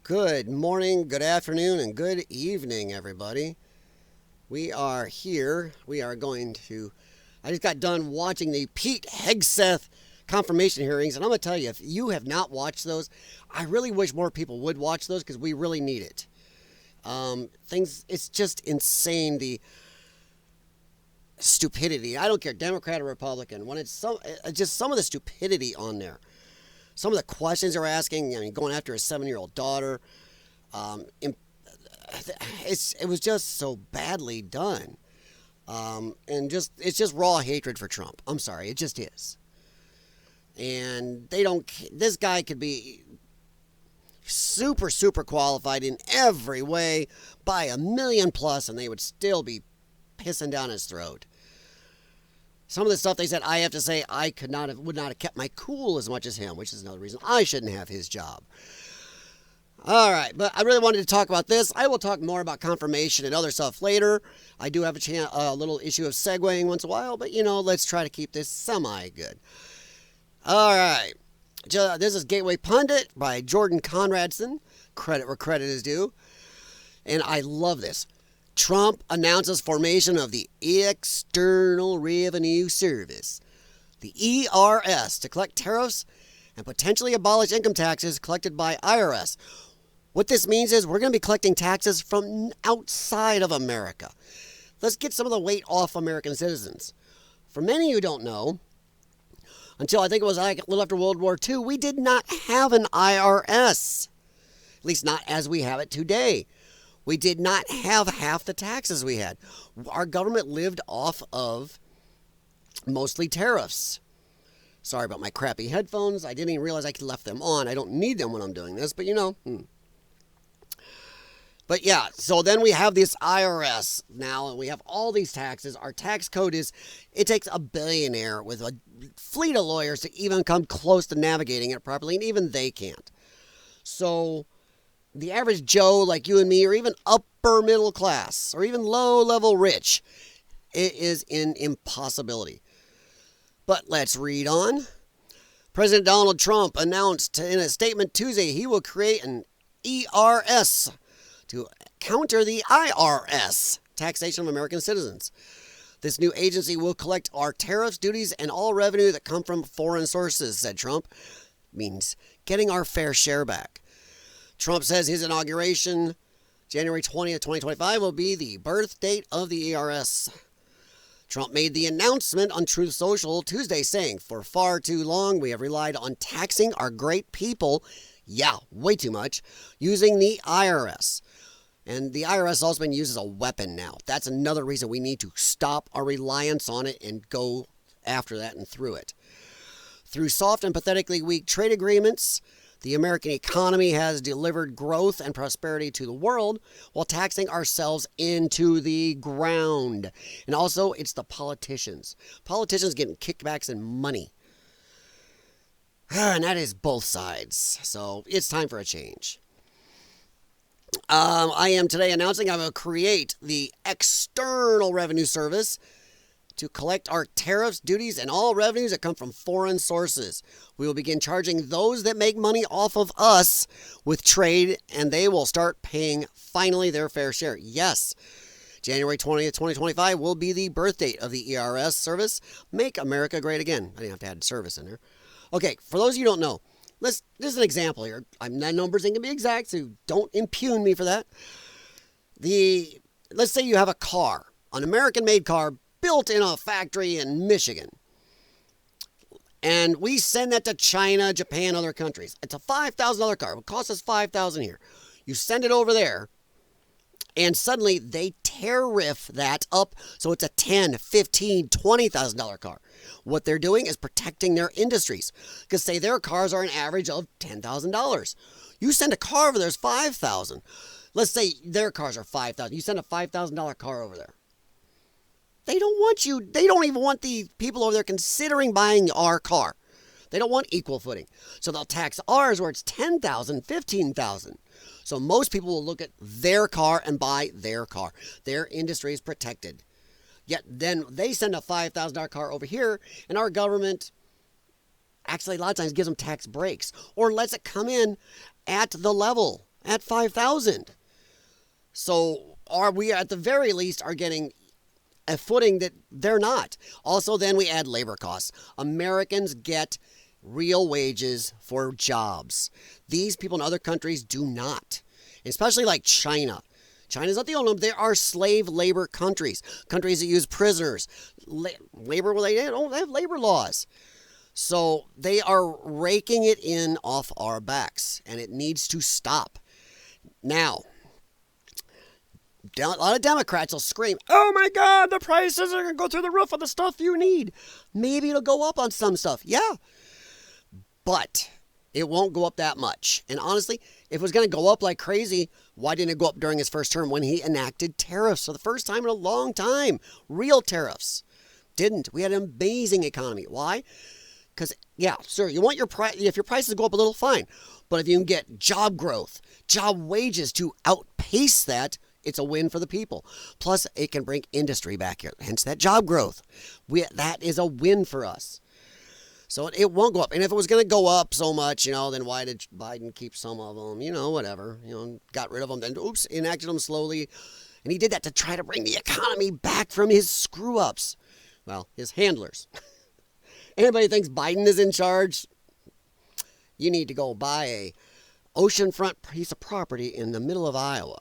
Good morning, good afternoon, and good evening, everybody. We are here. We are going to. I just got done watching the Pete Hegseth confirmation hearings, and I'm going to tell you, if you have not watched those, I really wish more people would watch those because we really need it. It's just insane the stupidity. I don't care, Democrat or Republican, when it's just some of the stupidity on there. Some of the questions they're asking, going after a 7-year-old daughter, it was just so badly done, and it's just raw hatred for Trump. I'm sorry, it just is. And this guy could be super qualified in every way by 1,000,000 plus, and they would still be pissing down his throat. Some of the stuff they said, I have to say, I would not have kept my cool as much as him, which is another reason I shouldn't have his job. All right, but I really wanted to talk about this. I will talk more about confirmation and other stuff later. I do have a little issue of segueing once in a while, but let's try to keep this semi-good. All right, this is Gateway Pundit by Jordan Conradson. Credit where credit is due. And I love this. Trump announces formation of the External Revenue Service, the ERS, to collect tariffs and potentially abolish income taxes collected by IRS. What this means is we're going to be collecting taxes from outside of America. Let's get some of the weight off American citizens. For many who don't know, until I think it was like a little after World War II, we did not have an IRS, at least not as we have it today. We did not have half the taxes we had. Our government lived off of mostly tariffs. Sorry about my crappy headphones. I didn't even realize I could left them on. I don't need them when I'm doing this, but But yeah, so then we have this IRS now, and we have all these taxes. Our tax code it takes a billionaire with a fleet of lawyers to even come close to navigating it properly, and even they can't. So the average Joe like you and me, or even upper middle class, or even low-level rich, it is an impossibility. But let's read on. President Donald Trump announced in a statement Tuesday he will create an ERS to counter the IRS, taxation of American citizens. This new agency will collect our tariffs, duties, and all revenue that come from foreign sources, said Trump. Means getting our fair share back. Trump says his inauguration, January 20th, 2025, will be the birth date of the ERS. Trump made the announcement on Truth Social Tuesday, saying, "For far too long, we have relied on taxing our great people, way too much, using the IRS. And the IRS has also been used as a weapon now. That's another reason we need to stop our reliance on it and go after that and through it. Through soft and pathetically weak trade agreements, the American economy has delivered growth and prosperity to the world while taxing ourselves into the ground. And also, it's the politicians. Politicians getting kickbacks and money. And that is both sides. So it's time for a change. I am today announcing I will create the External Revenue Service to collect our tariffs, duties, and all revenues that come from foreign sources. We will begin charging those that make money off of us with trade, and they will start paying finally their fair share. Yes, January 20th, 2025 will be the birth date of the ERS service. Make America great again. I didn't have to add service in there. Okay, for those of you who don't know, this is an example here. I'm not numbers ain't gonna be exact, so don't impugn me for that. Let's say you have a car, an American-made car, built in a factory in Michigan. And we send that to China, Japan, other countries. It's a $5,000 car. It costs us $5,000 here. You send it over there, and suddenly they tariff that up so it's a $10,000, $15,000, $20,000 car. What they're doing is protecting their industries. Because say their cars are an average of $10,000. You send a car over there, it's $5,000. Let's say their cars are $5,000. You send a $5,000 car over there. They don't want you. They don't even want the people over there considering buying our car. They don't want equal footing. So they'll tax ours where it's $10,000, $15,000. So most people will look at their car and buy their car. Their industry is protected. Yet then they send a $5,000 car over here, and our government actually a lot of times gives them tax breaks or lets it come in at the level. at 5,000. So we at the very least are getting a footing that they're not. Also, then we add labor costs. Americans get real wages for jobs. These people in other countries do not, especially like China. China's not the only one. There are slave labor countries that use prisoners. Labor, they don't have labor laws. So they are raking it in off our backs, and it needs to stop. Now, a lot of Democrats will scream, "Oh my God, the prices are going to go through the roof on the stuff you need." Maybe it'll go up on some stuff. Yeah. But it won't go up that much. And honestly, if it was going to go up like crazy, why didn't it go up during his first term when he enacted tariffs for the first time in a long time? Real tariffs. Didn't. We had an amazing economy. Why? Because, yeah, sir, you want if your prices go up a little, fine. But if you can get job growth, job wages to outpace that, it's a win for the people. Plus, it can bring industry back here. Hence that job growth. That is a win for us. So it won't go up. And if it was going to go up so much, then why did Biden keep some of them? Whatever. Got rid of them. Then, enacted them slowly. And he did that to try to bring the economy back from his screw-ups. Well, his handlers. Anybody thinks Biden is in charge? You need to go buy a oceanfront piece of property in the middle of Iowa.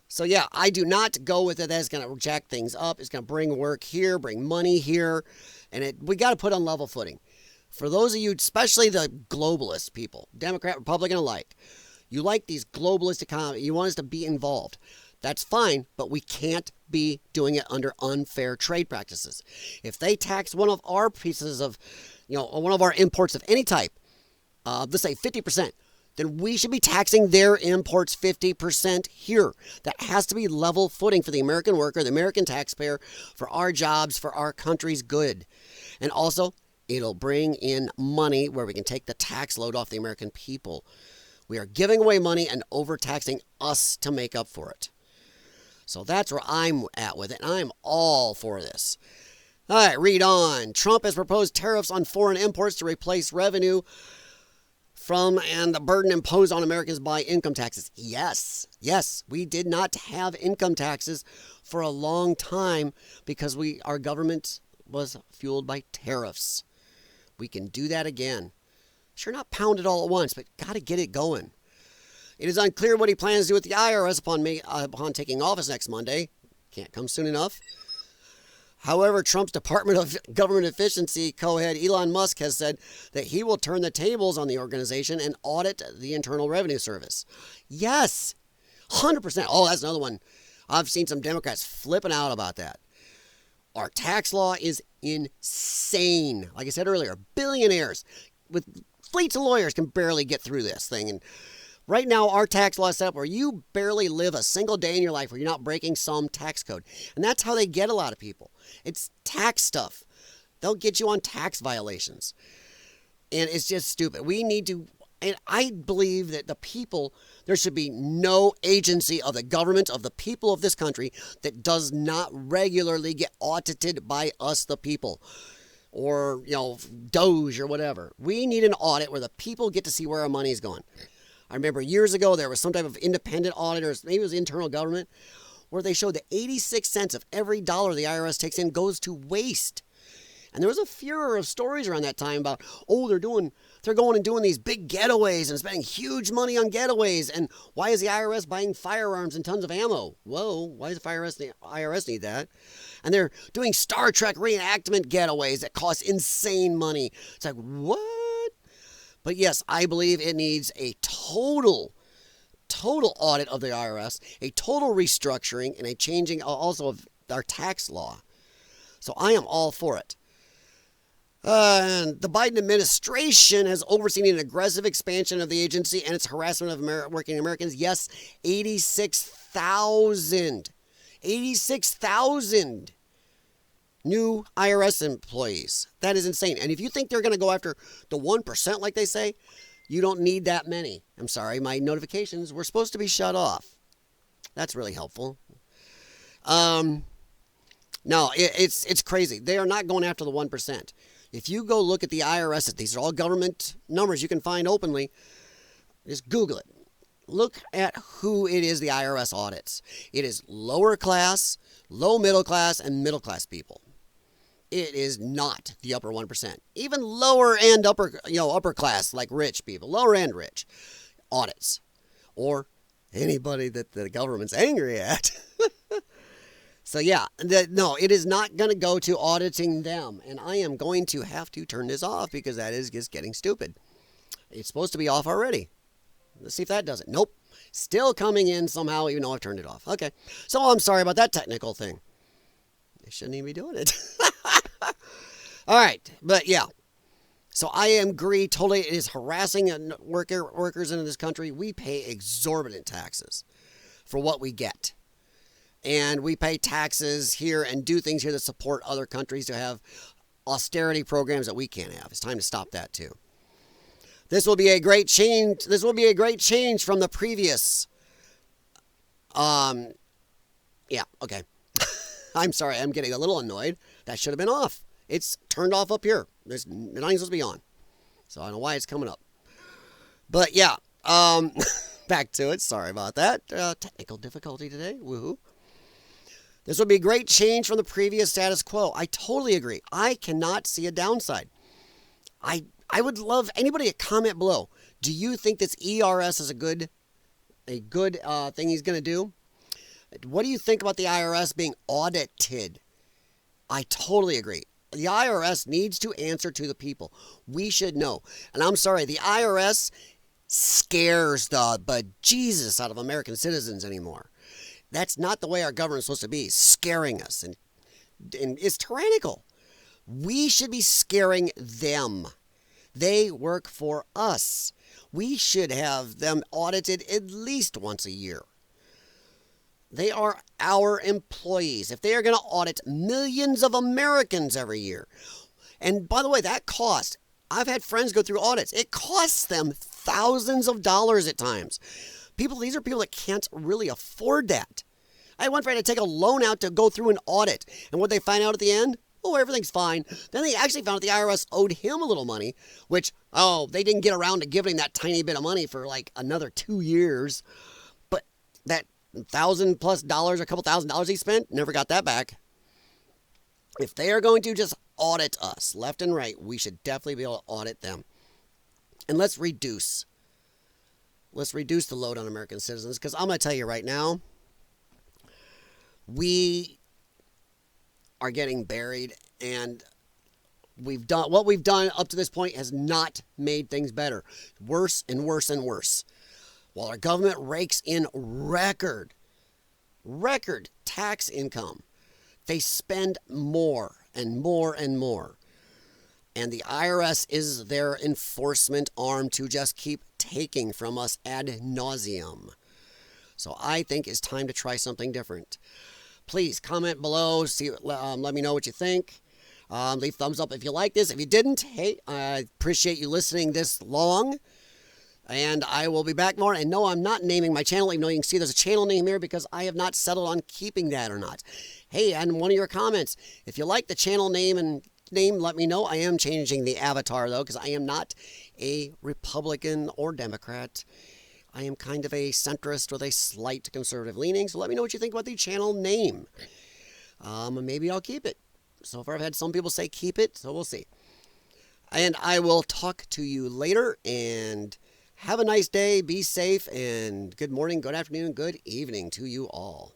So yeah, I do not go with it. That's going to jack things up. It's going to bring work here, bring money here. And we got to put on level footing. For those of you, especially the globalist people, Democrat, Republican alike, you like these globalist economy. You want us to be involved. That's fine, but we can't be doing it under unfair trade practices. If they tax one of our pieces of, one of our imports of any type, let's say 50%, then we should be taxing their imports 50% here. That has to be level footing for the American worker, the American taxpayer, for our jobs, for our country's good. And also, it'll bring in money where we can take the tax load off the American people. We are giving away money and overtaxing us to make up for it. So that's where I'm at with it, and I'm all for this. All right, read on. Trump has proposed tariffs on foreign imports to replace revenue from and the burden imposed on Americans by income taxes. Yes, we did not have income taxes for a long time because our government was fueled by tariffs. We can do that again. Sure, not pound it all at once, but got to get it going. It is unclear what he plans to do with the IRS upon taking office next Monday. Can't come soon enough. However, Trump's Department of Government Efficiency co-head Elon Musk has said that he will turn the tables on the organization and audit the Internal Revenue Service. Yes, 100%. Oh, that's another one. I've seen some Democrats flipping out about that. Our tax law is insane. Like I said earlier, billionaires with fleets of lawyers can barely get through this thing. And right now, our tax law is set up where you barely live a single day in your life where you're not breaking some tax code. And that's how they get a lot of people. It's tax stuff. They'll get you on tax violations. And it's just stupid. We need to, and I believe that there should be no agency of the government, of the people of this country, that does not regularly get audited by us, the people. Or, Doge or whatever. We need an audit where the people get to see where our money is going. I remember years ago there was some type of independent auditors, maybe it was internal government, where they showed that 86 cents of every dollar the IRS takes in goes to waste. And there was a furor of stories around that time about, they're going and doing these big getaways and spending huge money on getaways. And why is the IRS buying firearms and tons of ammo? Whoa, why does the IRS need that? And they're doing Star Trek reenactment getaways that cost insane money. It's like, what? But yes, I believe it needs a total audit of the IRS, a total restructuring, and a changing also of our tax law. So I am all for it. And the Biden administration has overseen an aggressive expansion of the agency and its harassment of working Americans. Yes, 86,000 new IRS employees. That is insane. And if you think they're going to go after the 1% like they say, you don't need that many. I'm sorry, my notifications were supposed to be shut off. That's really helpful. No, it's crazy. They are not going after the 1%. If you go look at the IRS, these are all government numbers you can find openly. Just Google it. Look at who it is the IRS audits. It is lower class, low middle class, and middle class people. It is not the upper 1%. Even lower end upper class, like rich people, lower end rich, audits. Or anybody that the government's angry at. So yeah, no, it is not going to go to auditing them. And I am going to have to turn this off because that is just getting stupid. It's supposed to be off already. Let's see if that does it. Nope. Still coming in somehow, even though I've turned it off. Okay. So I'm sorry about that technical thing. I shouldn't even be doing it. All right. But yeah. So I agree totally. It is harassing workers in this country. We pay exorbitant taxes for what we get. And we pay taxes here and do things here that support other countries to have austerity programs that we can't have. It's time to stop that too. This will be a great change. This will be a great change from the previous. Yeah, okay. I'm sorry. I'm getting a little annoyed. That should have been off. It's turned off up here. It's not even supposed to be on. So I don't know why it's coming up. But yeah, back to it. Sorry about that. Technical difficulty today. Woohoo. This would be a great change from the previous status quo. I totally agree. I cannot see a downside. I would love anybody to comment below. Do you think this ERS is a good thing he's going to do? What do you think about the IRS being audited? I totally agree. The IRS needs to answer to the people. We should know. And I'm sorry, the IRS scares the bejesus out of American citizens anymore. That's not the way our government's supposed to be, scaring us. And it's tyrannical. We should be scaring them. They work for us. We should have them audited at least once a year. They are our employees. If they are going to audit millions of Americans every year, and by the way, that cost, I've had friends go through audits. It costs them thousands of dollars at times. These are people that can't really afford that. I had one friend to take a loan out to go through an audit, and what they find out at the end? Oh, everything's fine. Then they actually found out the IRS owed him a little money, which, they didn't get around to giving that tiny bit of money for like another 2 years. But that $1,000+ a couple $1,000 he spent, never got that back. If they are going to just audit us left and right, we should definitely be able to audit them. And let's reduce the load on American citizens, because I'm going to tell you right now, we are getting buried, and what we've done up to this point has not made things better. Worse and worse and worse. While our government rakes in record tax income, they spend more and more and more. And the IRS is their enforcement arm to just keep taking from us ad nauseum. So I think it's time to try something different. Please comment below. Let me know what you think. Leave thumbs up if you like this. If you didn't, hey, I appreciate you listening this long. And I will be back more. And no, I'm not naming my channel, even though you can see there's a channel name here, because I have not settled on keeping that or not. Hey, and one of your comments, if you like the channel name, let me know. I am changing the avatar, though, because I am not a Republican or Democrat. I am kind of a centrist with a slight conservative leaning. So let me know what you think about the channel name. Maybe I'll keep it. So far I've had some people say keep it, so we'll see. And I will talk to you later, and have a nice day, be safe, and good morning, good afternoon, good evening to you all.